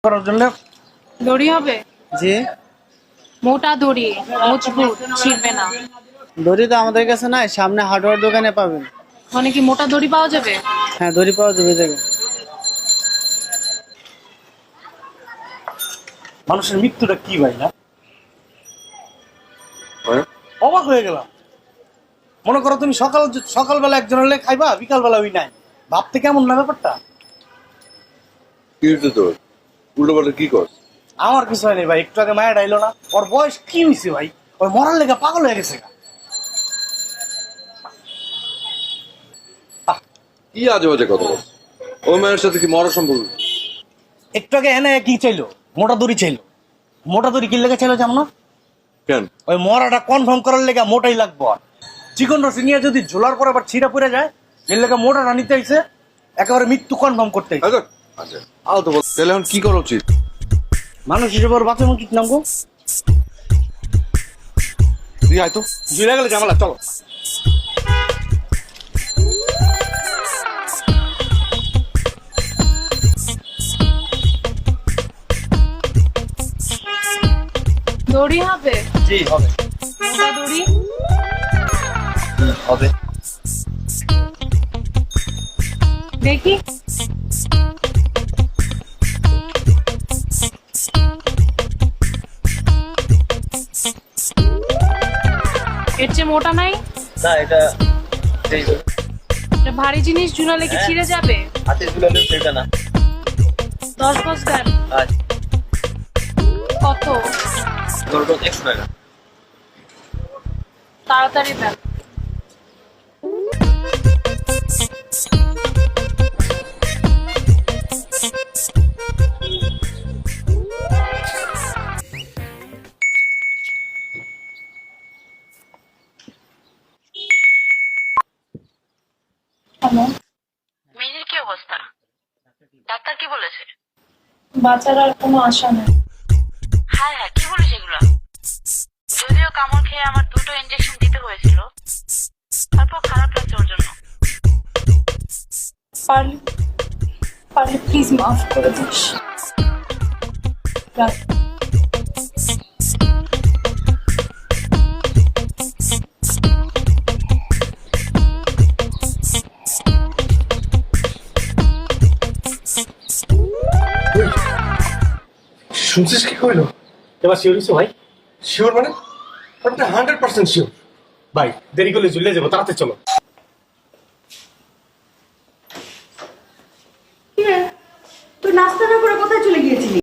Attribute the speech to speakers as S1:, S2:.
S1: করার জন্য
S2: দড়ি হবে?
S1: জি।
S2: মোটা দড়ি, মজবুত, ছিঁড়বে না।
S1: দড়ি তো আমাদের কাছে নাই, সামনে হার্ডওয়্যার দোকানে পাবেন।
S2: মানে কি মোটা দড়ি পাওয়া যাবে?
S1: হ্যাঁ, দড়ি পাওয়া যাবে দেখো। মানুষের মৃত্যুটা কি ভাই না, অবাক হয়ে গেলাম। মনে করো তুমি সকালবেলা একজন হলে খাইবা, বিকালবেলা ওই নাই, ভাবতে কেমন না ব্যাপারটা?
S3: কি হচ্ছে তোর? উল্টো পাল্টা কি কর?
S1: আমার কিছু হয়নি ভাই, একটু আগে মায়া ডাইলো না, ওর বয়স কি হয়েছে ভাই, ওর মরার লেগে পাগল হয়ে গেছে।
S3: কি আজে বাজে কথা বল? ওই মায়ের সাথে কি মরার সম্পর্ক?
S1: একটু আগে এনে কি চাইলো, মোটা দড়ি চাইলো। মোটা দড়ি কি লেগে চাইলো জানো না?
S3: কেন?
S1: ওই মরাটা কনফার্ম করার লেগে মোটাই লাগবো। আর চিকন রসি নিয়ে যদি ঝোলার পর আবার ছিঁড়া পড়ে যায়, এর লেগে মোটাটা নিতে আইছে, একেবারে মৃত্যু কনফার্ম করতে আইছে।
S3: আচ্ছা আচ্ছা, আলতো বল, তাহলে এখন কি করা উচিত?
S1: মানুষ হিসেবে ওর বাঁচানো উচিত নামবো।
S3: তুই আয় তো।
S1: ঝুলে গেলে ঝামেলা, চলো।
S2: দড়ি হবে?
S1: জি হবে।
S2: মোটা দড়ি
S1: হবে।
S2: দেখি। এর চেয়ে মোটা নাই?
S1: না, এটা
S2: এটা ভারী জিনিস ঝুলালে কি ছিঁড়ে যাবে?
S1: হাতে ঝুলালে সেটা না।
S2: 10 গজ দেন।
S1: আচ্ছা,
S2: কত?
S1: 100 টাকা।
S2: তাড়াতাড়ি দেন। হ্যালো,
S4: মেয়ের কি অবস্থা? ডাক্তার কি বলেছে?
S2: বাঁচার আর কোনো আশা নেই।
S4: হ্যাঁ হ্যাঁ, কি বলেছে এগুলো? যদিও কামড় খেয়ে আমার 2টো ইঞ্জেকশন দিতে হয়েছিল, তারপর খারাপ লাগছে ওর জন্য।
S2: পারলে পারলে প্লিজ মাফ করে দিস। রাখ।
S5: শুনছিস কি কইলো?
S6: এবার শিওর হইছো ভাই?
S5: শিওর মানে? আপনি 100% শিওর?
S6: ভাই দেরি করলে চলে যাবো, তাড়াতাড়ি চলো।
S7: তুই নাস্তা না করে কোথায় চলে গিয়েছিলি?